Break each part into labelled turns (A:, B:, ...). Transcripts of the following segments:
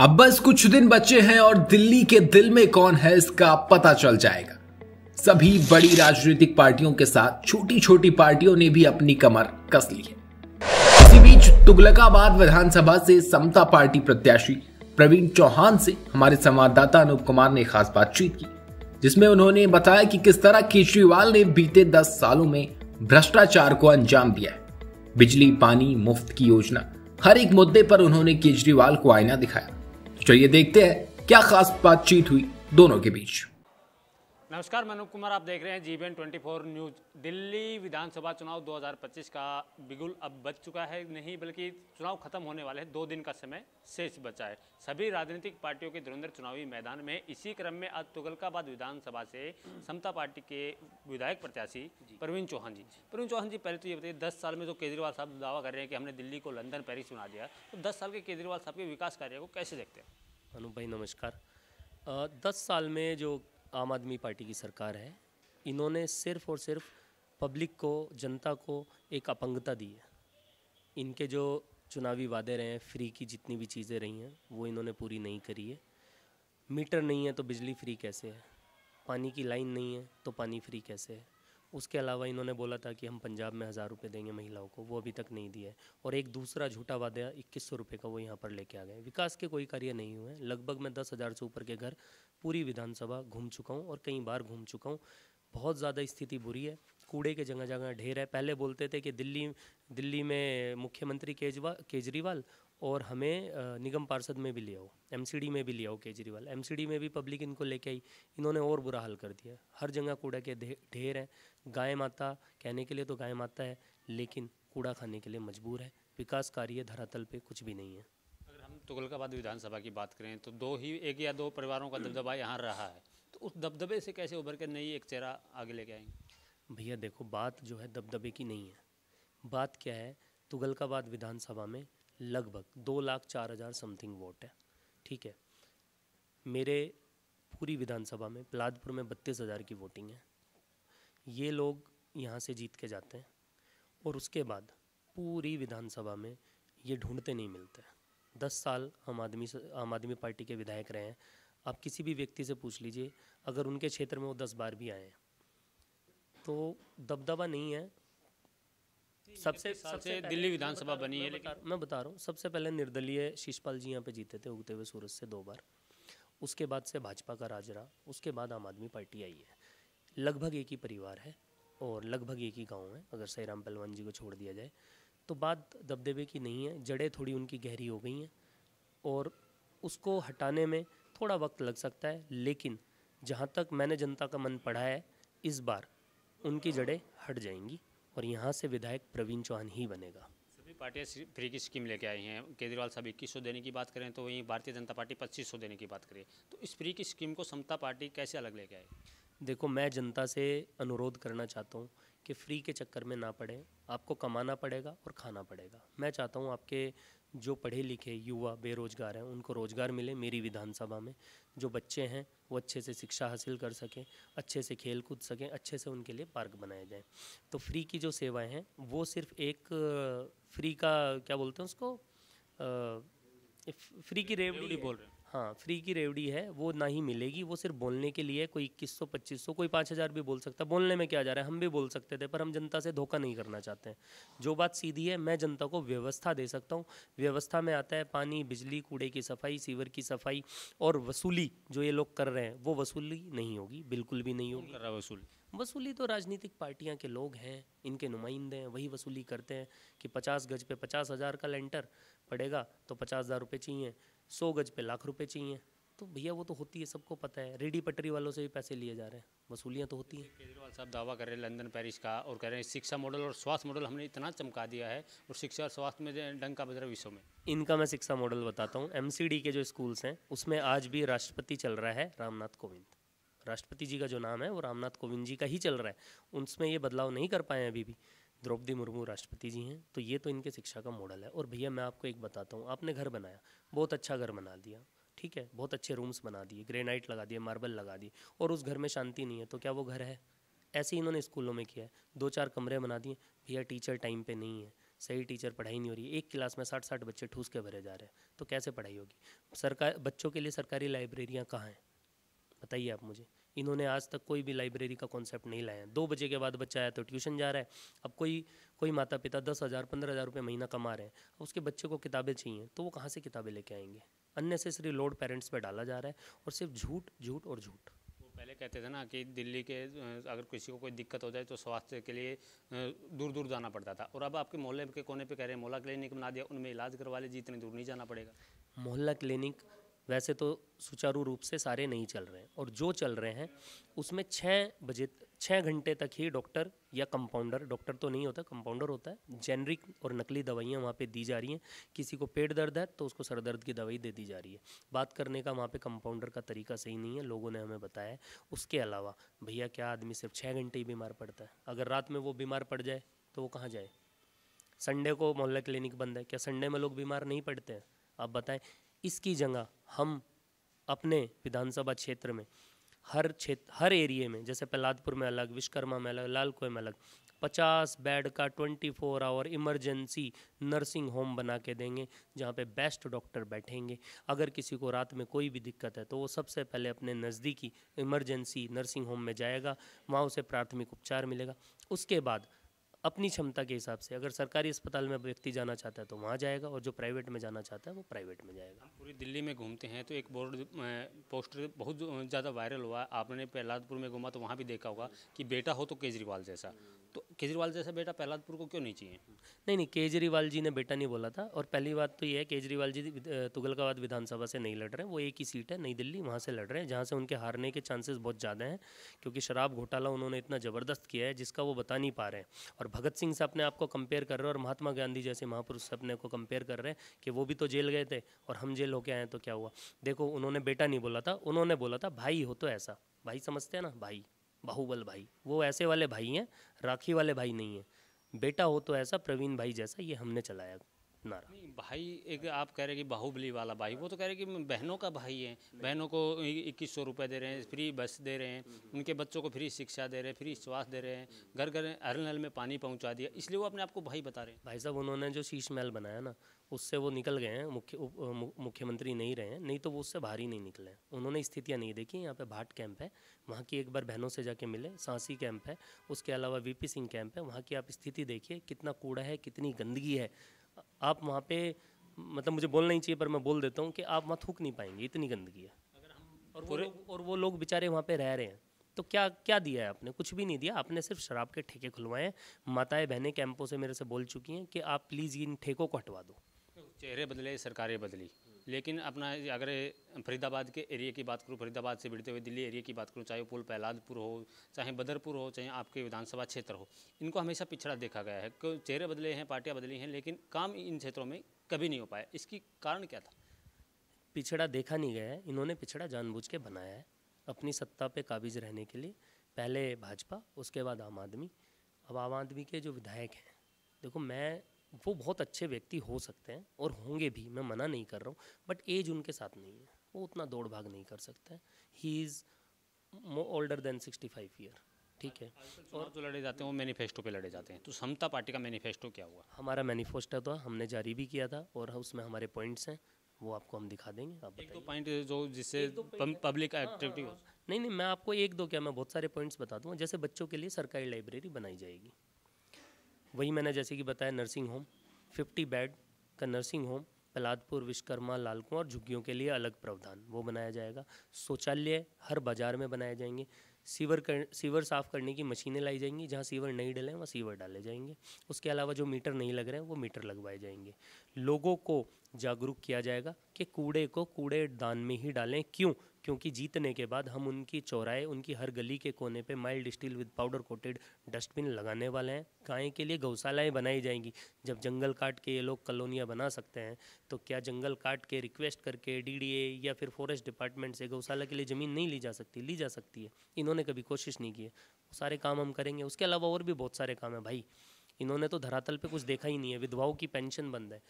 A: अब बस कुछ दिन बचे हैं और दिल्ली के दिल में कौन है इसका पता चल जाएगा। सभी बड़ी राजनीतिक पार्टियों के साथ छोटी छोटी पार्टियों ने भी अपनी कमर कस ली है। इसी बीच तुगलकाबाद विधानसभा से समता पार्टी प्रत्याशी प्रवीण चौहान से हमारे संवाददाता अनूप कुमार ने खास बातचीत की, जिसमें उन्होंने बताया कि किस तरह केजरीवाल ने बीते 10 सालों में भ्रष्टाचार को अंजाम दिया है। बिजली, पानी, मुफ्त की योजना, हर एक मुद्दे पर उन्होंने केजरीवाल को आईना दिखाया। चलिए देखते हैं क्या खास बातचीत हुई दोनों के बीच।
B: नमस्कार, मैं अनूप कुमार, आप देख रहे हैं जीबीएन 24 न्यूज। दिल्ली विधानसभा चुनाव 2025 का बिगुल अब बज चुका है, नहीं बल्कि चुनाव खत्म होने वाले हैं। 2 दिन का समय शेष बचा है। सभी राजनीतिक पार्टियों के धुरंधर चुनावी मैदान में इसी क्रम में आज तुगलकाबाद विधानसभा से समता पार्टी के विधायक प्रत्याशी प्रवीण चौहान जी। पहले तो ये बताइए, 10 साल में जो केजरीवाल साहब दावा कर रहे हैं कि हमने दिल्ली को लंदन, पेरिस बना दिया, तो 10 साल के केजरीवाल साहब के विकास कार्य को कैसे देखते हैं?
C: अनूप भाई नमस्कार। 10 साल में जो आम आदमी पार्टी की सरकार है, इन्होंने सिर्फ और सिर्फ पब्लिक को, जनता को एक अपंगता दी है। इनके जो चुनावी वादे रहे हैं, फ्री की जितनी भी चीज़ें रही हैं वो इन्होंने पूरी नहीं करी है। मीटर नहीं है तो बिजली फ्री कैसे है, पानी की लाइन नहीं है तो पानी फ्री कैसे है। उसके अलावा इन्होंने बोला था कि हम पंजाब में 1000 रुपये देंगे महिलाओं को, वो अभी तक नहीं दिया है। और एक दूसरा झूठा वादा 2100 रुपये का वो यहाँ पर लेके आ गए। विकास के कोई कार्य नहीं हुए। लगभग मैं 10,000 से ऊपर के घर पूरी विधानसभा घूम चुका हूँ और कई बार घूम चुका हूँ। बहुत ज़्यादा स्थिति बुरी है। कूड़े के जगह जगह ढेर है। पहले बोलते थे कि दिल्ली में मुख्यमंत्री केजरीवाल और हमें निगम पार्षद में भी ले आओ, एमसीडी में भी ले आओ केजरीवाल। एमसीडी में भी पब्लिक इनको लेके आई, इन्होंने और बुरा हाल कर दिया। हर जगह कूड़ा के ढेर है। गाय माता कहने के लिए तो गाय माता है, लेकिन कूड़ा खाने के लिए मजबूर है। विकास कार्य धरातल पे कुछ भी नहीं है।
B: अगर हम तुगलकाबाद विधानसभा की बात करें तो एक या दो परिवारों का दबदबा यहाँ रहा है, तो उस दबदबे से कैसे उभर कर नई एक चेहरा आगे लेके आएंगे?
C: भैया देखो, बात जो है दबदबे की नहीं है। बात क्या है, तुगलकाबाद विधानसभा में लगभग 2,04,000 समथिंग वोट है, ठीक है। मेरे पूरी विधानसभा में पलादपुर में 32,000 की वोटिंग है। ये लोग यहाँ से जीत के जाते हैं और उसके बाद पूरी विधानसभा में ये ढूंढते नहीं मिलते। 10 साल आम आदमी पार्टी के विधायक रहे हैं। आप किसी भी व्यक्ति से पूछ लीजिए, अगर उनके क्षेत्र में वो 10 बार भी आए हैं तो दबदबा नहीं है। सबसे
B: दिल्ली विधानसभा बनी है, लेकिन
C: मैं बता रहा हूँ, सबसे पहले निर्दलीय शिषपाल जी यहाँ पे जीते थे उगते हुए सूरज से 2 बार। उसके बाद से भाजपा का राज रहा, उसके बाद आम आदमी पार्टी आई है। लगभग एक ही परिवार है और लगभग एक ही गांव है, अगर सईराम पहलवान जी को छोड़ दिया जाए तो। बात दबदबे की नहीं है, जड़ें थोड़ी उनकी गहरी हो गई हैं और उसको हटाने में थोड़ा वक्त लग सकता है। लेकिन जहाँ तक मैंने जनता का मन पढ़ा है, इस बार उनकी जड़ें हट जाएंगी और यहाँ से विधायक प्रवीण चौहान ही बनेगा।
B: सभी पार्टियां फ्री की स्कीम लेके आई हैं। केजरीवाल साहब 2100 देने की बात करें तो वहीं भारतीय जनता पार्टी 2500 देने की बात करें, तो इस फ्री की स्कीम को समता पार्टी कैसे अलग लेके आई?
C: देखो, मैं जनता से अनुरोध करना चाहता हूँ कि फ्री के चक्कर में ना पड़े। आपको कमाना पड़ेगा और खाना पड़ेगा। मैं चाहता हूँ आपके जो पढ़े लिखे युवा बेरोजगार हैं उनको रोज़गार मिले। मेरी विधानसभा में जो बच्चे हैं वो अच्छे से शिक्षा हासिल कर सकें, अच्छे से खेल कूद सकें, अच्छे से उनके लिए पार्क बनाए जाएं। तो फ्री की जो सेवाएं हैं वो सिर्फ एक फ्री का क्या बोलते हैं उसको, फ्री की रेवड़ी
B: बोल रहे हैं।
C: हाँ, फ्री की रेवड़ी है, वो ना ही मिलेगी। वो सिर्फ बोलने के लिए। कोई 2100 2500, कोई 5000 भी बोल सकता है। बोलने में क्या जा रहा है, हम भी बोल सकते थे, पर हम जनता से धोखा नहीं करना चाहते हैं। जो बात सीधी है, मैं जनता को व्यवस्था दे सकता हूँ। व्यवस्था में आता है पानी, बिजली, कूड़े की सफाई, सीवर की सफाई और वसूली। जो ये लोग कर रहे हैं वो वसूली नहीं होगी, बिल्कुल भी नहीं होगी।
B: कर रहा
C: वसूली तो राजनीतिक पार्टियां के लोग हैं, इनके नुमाइंदे हैं, वही वसूली करते हैं कि 50 गज पे 50,000 का लेंटर पड़ेगा तो 50,000 रुपये चाहिए, 100 गज पे लाख रुपए चाहिए। तो भैया वो तो होती है, सबको पता है। रेडी पटरी वालों से भी पैसे लिए जा रहे हैं, वसूलियाँ तो होती हैं।
B: केजरीवाल साहब दावा कर रहे हैं लंदन, पेरिस का, और कह रहे हैं शिक्षा मॉडल और स्वास्थ्य मॉडल हमने इतना चमका दिया है, और शिक्षा और स्वास्थ्य में डंका बज रहा विश्व में।
C: इनका मैं शिक्षा मॉडल बताता हूँ। एमसीडी के जो स्कूल्स हैं उसमें आज भी राष्ट्रपति चल रहा है रामनाथ कोविंद। राष्ट्रपति जी का जो नाम है वो रामनाथ कोविंद जी का ही चल रहा है। उसमें ये बदलाव नहीं कर पाए अभी भी। द्रौपदी मुर्मू राष्ट्रपति जी हैं, तो ये तो इनके शिक्षा का मॉडल है। और भैया मैं आपको एक बताता हूँ, आपने घर बनाया, बहुत अच्छा घर बना दिया, ठीक है, बहुत अच्छे रूम्स बना दिए, ग्रेनाइट लगा दिए, मार्बल लगा दिए, और उस घर में शांति नहीं है, तो क्या वो घर है? ऐसे ही इन्होंने स्कूलों में किया है। 2-4 कमरे बना दिए, भैया टीचर टाइम पे नहीं है, सही टीचर पढ़ाई नहीं हो रही है, एक क्लास में 60-60 बच्चे ठूस के भरे जा रहे हैं, तो कैसे पढ़ाई होगी? सरकार बच्चों के लिए सरकारी लाइब्रेरियाँ कहाँ हैं बताइए आप मुझे। इन्होंने आज तक कोई भी लाइब्रेरी का कॉन्सेप्ट नहीं लाया। 2 बजे के बाद बच्चा आया तो ट्यूशन जा रहा है। अब कोई माता पिता 10,000 15,000 रुपये महीना कमा रहे हैं, अब उसके बच्चे को किताबें चाहिए तो वो कहाँ से किताबें लेके आएंगे? अननेसेसरी लोड पेरेंट्स पे डाला जा रहा है और सिर्फ झूठ झूठ और झूठ।
B: वो पहले कहते थे ना कि दिल्ली के अगर किसी को कोई दिक्कत हो जाए तो स्वास्थ्य के लिए दूर दूर जाना पड़ता था, और अब आपके मोहल्ले के कोने पे कह रहे हैं मोहल्ला क्लिनिक बना दिया, उनमें इलाज करवा लीजिए, इतनी दूर नहीं जाना पड़ेगा।
C: मोहल्ला क्लिनिक वैसे तो सुचारू रूप से सारे नहीं चल रहे हैं, और जो चल रहे हैं उसमें 6 घंटे तक ही डॉक्टर या कंपाउंडर, डॉक्टर तो नहीं होता, कंपाउंडर होता है, जेनरिक और नकली दवाइयाँ वहाँ पे दी जा रही हैं। किसी को पेट दर्द है तो उसको सर दर्द की दवाई दे दी जा रही है। बात करने का वहाँ पे कंपाउंडर का तरीका सही नहीं है, लोगों ने हमें बताया है। उसके अलावा भैया क्या आदमी सिर्फ 6 घंटे ही बीमार पड़ता है? अगर रात में वो बीमार पड़ जाए तो वो कहाँ जाए? संडे को मोहल्ला क्लिनिक बंद है, क्या संडे में लोग बीमार नहीं पड़ते हैं? आप बताएं। इसकी जगह हम अपने विधानसभा क्षेत्र में हर एरिए में, जैसे प्रहलादपुर में अलग, विश्वकर्मा में अलग, लाल कुएं में अलग, 50 बेड का 24 आवर इमरजेंसी नर्सिंग होम बना के देंगे, जहाँ पे बेस्ट डॉक्टर बैठेंगे। अगर किसी को रात में कोई भी दिक्कत है तो वो सबसे पहले अपने नज़दीकी इमरजेंसी नर्सिंग होम में जाएगा, वहाँ उसे प्राथमिक उपचार मिलेगा। उसके बाद अपनी क्षमता के हिसाब से अगर सरकारी अस्पताल में व्यक्ति जाना चाहता है तो वहाँ जाएगा, और जो प्राइवेट में जाना चाहता है वो प्राइवेट में जाएगा।
B: पूरी दिल्ली में घूमते हैं तो एक बोर्ड पोस्टर बहुत ज़्यादा वायरल हुआ। आपने प्रहलादपुर में घूमा तो वहाँ भी देखा होगा कि बेटा हो तो केजरीवाल जैसा, तो केजरीवाल जैसा बेटा प्रहलादपुर को क्यों नहीं चाहिए?
C: नहीं, केजरीवाल जी ने बेटा नहीं बोला था। और पहली बात तो ये है, केजरीवाल जी तुगलकाबाद विधानसभा से नहीं लड़ रहे हैं, वो एक ही सीट है नई दिल्ली, वहाँ से लड़ रहे हैं, जहाँ से उनके हारने के चांसेस बहुत ज़्यादा हैं, क्योंकि शराब घोटाला उन्होंने इतना ज़बरदस्त किया है जिसका वो बता नहीं पा रहे हैं। और भगत सिंह से अपने आप को कंपेयर कर रहे हैं, और महात्मा गांधी जैसे महापुरुष से अपने को कंपेयर कर रहे हैं कि वो भी तो जेल गए थे और हम जेल होके आए तो क्या हुआ। देखो, उन्होंने बेटा नहीं बोला था, उन्होंने बोला था भाई हो तो ऐसा। भाई समझते हैं ना, भाई, बाहुबल भाई, वो ऐसे वाले भाई हैं, राखी वाले भाई नहीं हैं। बेटा हो तो ऐसा, प्रवीण भाई जैसा, ये हमने चलाया नारा।
B: नहीं भाई, एक आप कह रहे हैं कि बाहुबली वाला भाई, वो तो कह रहे हैं कि बहनों का भाई है, बहनों को 2100 रुपये दे रहे हैं, फ्री बस दे रहे हैं, उनके बच्चों को फ्री शिक्षा दे रहे हैं, फ्री स्वास्थ्य दे रहे हैं, घर घर हर नल में पानी पहुंचा दिया, इसलिए वो अपने आप को भाई बता रहे हैं।
C: भाई साहब, उन्होंने जो शीश महल बनाया ना, उससे वो निकल गए हैं, मुख्यमंत्री नहीं रहे हैं, नहीं तो वो उससे बाहर ही नहीं निकले हैं। उन्होंने स्थितियाँ नहीं देखी। यहाँ पे भाट कैंप है, वहाँ की एक बार बहनों से जाके मिले, सांसी कैंप है, उसके अलावा वीपी सिंह कैंप है, वहाँ की आप स्थिति देखिए, कितना कूड़ा है, कितनी गंदगी है। आप वहाँ पे, मतलब मुझे बोलना ही चाहिए पर मैं बोल देता हूँ कि आप वहाँ थूक नहीं पाएंगे, इतनी गंदगी है। और वो लोग बेचारे वहाँ पे रह रहे हैं, तो क्या क्या दिया है आपने? कुछ भी नहीं दिया। आपने सिर्फ शराब के ठेके खुलवाए हैं। माताएं बहनें कैंपों से मेरे से बोल चुकी हैं कि आप प्लीज़ इन ठेकों को हटवा दो।
B: चेहरे बदले, सरकारें बदली, लेकिन अपना अगर फरीदाबाद के एरिया की बात करूँ, फरीदाबाद से भिड़ते हुए दिल्ली एरिया की बात करूँ, चाहे वो पुल प्रहलादपुर हो, चाहे बदरपुर हो, चाहे आपके विधानसभा क्षेत्र हो, इनको हमेशा पिछड़ा देखा गया है। चेहरे बदले हैं, पार्टियां बदली हैं, लेकिन काम इन क्षेत्रों में कभी नहीं हो पाया। इसकी कारण क्या था?
C: पिछड़ा देखा नहीं गया है, इन्होंने पिछड़ा जानबूझ के बनाया है अपनी सत्ता पे काबिज रहने के लिए। पहले भाजपा, उसके बाद आम आदमी। अब आम आदमी के जो विधायक हैं, देखो, वो बहुत अच्छे व्यक्ति हो सकते हैं और होंगे भी, मैं मना नहीं कर रहा हूँ, बट एज उनके साथ नहीं है, वो उतना दौड़ भाग नहीं कर सकते हैं। He is older than 65 year, ठीक है।
B: और जो लड़े जाते हैं वो मैनिफेस्टो पे लड़े जाते हैं, तो समता पार्टी का मैनिफेस्टो क्या हुआ?
C: हमारा मैनिफेस्टो था, हमने जारी भी किया था, और उसमें हमारे पॉइंट्स हैं, वो आपको हम दिखा देंगे। आप
B: एक दो पॉइंट जो जिससे पब्लिक एक्टिविटी हो।
C: नहीं, मैं आपको एक दो क्या, मैं बहुत सारे पॉइंट्स बता दूँगा। जैसे बच्चों के लिए सरकारी लाइब्रेरी बनाई जाएगी, वही मैंने जैसे कि बताया, नर्सिंग होम, 50 बेड का नर्सिंग होम प्रहलादपुर, विश्वकर्मा, लालकुआं और झुग्गियों के लिए अलग प्रावधान वो बनाया जाएगा। शौचालय हर बाज़ार में बनाए जाएंगे। सीवर साफ़ करने की मशीनें लाई जाएंगी, जहाँ सीवर नहीं डले वहाँ सीवर डाले जाएंगे। उसके अलावा जो मीटर नहीं लग रहे हैं वो मीटर लगवाए जाएंगे। लोगों को जागरूक किया जाएगा कि कूड़े को कूड़ेदान में ही डालें। क्यों? क्योंकि जीतने के बाद हम उनकी चौराहे, उनकी हर गली के कोने पे mild steel with powder coated dustbin लगाने वाले हैं। गाय के लिए गौशालाएँ बनाई जाएंगी। जब जंगल काट के ये लोग कॉलोनियाँ बना सकते हैं, तो क्या जंगल काट के रिक्वेस्ट करके डीडीए या फिर फॉरेस्ट डिपार्टमेंट से गौशाला के लिए ज़मीन नहीं ली जा सकती? ली जा सकती है। इन्होंने कभी कोशिश नहीं की है। वो सारे काम हम करेंगे। उसके अलावा और भी बहुत सारे काम हैं भाई। इन्होंने तो धरातल पे कुछ देखा ही नहीं है। विधवाओं की पेंशन बंद है,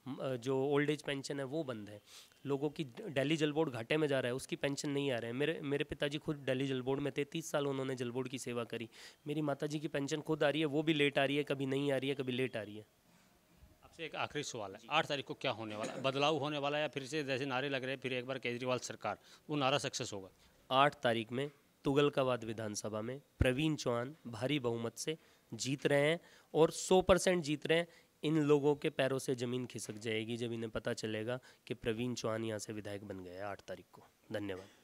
C: जो ओल्ड एज पेंशन है वो बंद है। लोगों की दिल्ली जल बोर्ड घाटे में जा रहा है, उसकी पेंशन नहीं आ रहा है। मेरे पिताजी खुद दिल्ली जल बोर्ड में थे, 30 साल उन्होंने जल बोर्ड की सेवा करी। मेरी माताजी की पेंशन खुद आ रही है, वो भी लेट आ रही है, कभी नहीं आ रही है, कभी लेट आ रही है।
B: आपसे एक आखिरी सवाल है, 8 तारीख को क्या होने वाला है? बदलाव होने वाला है या फिर से जैसे नारे लग रहे हैं फिर एक बार केजरीवाल सरकार, वो नारा सक्सेस होगा?
C: 8 तारीख में तुगलकाबाद विधानसभा में प्रवीण चौहान भारी बहुमत से जीत रहे हैं और 100% जीत रहे हैं। इन लोगों के पैरों से ज़मीन खिसक जाएगी जब इन्हें पता चलेगा कि प्रवीण चौहान यहाँ से विधायक बन गए 8 तारीख को। धन्यवाद।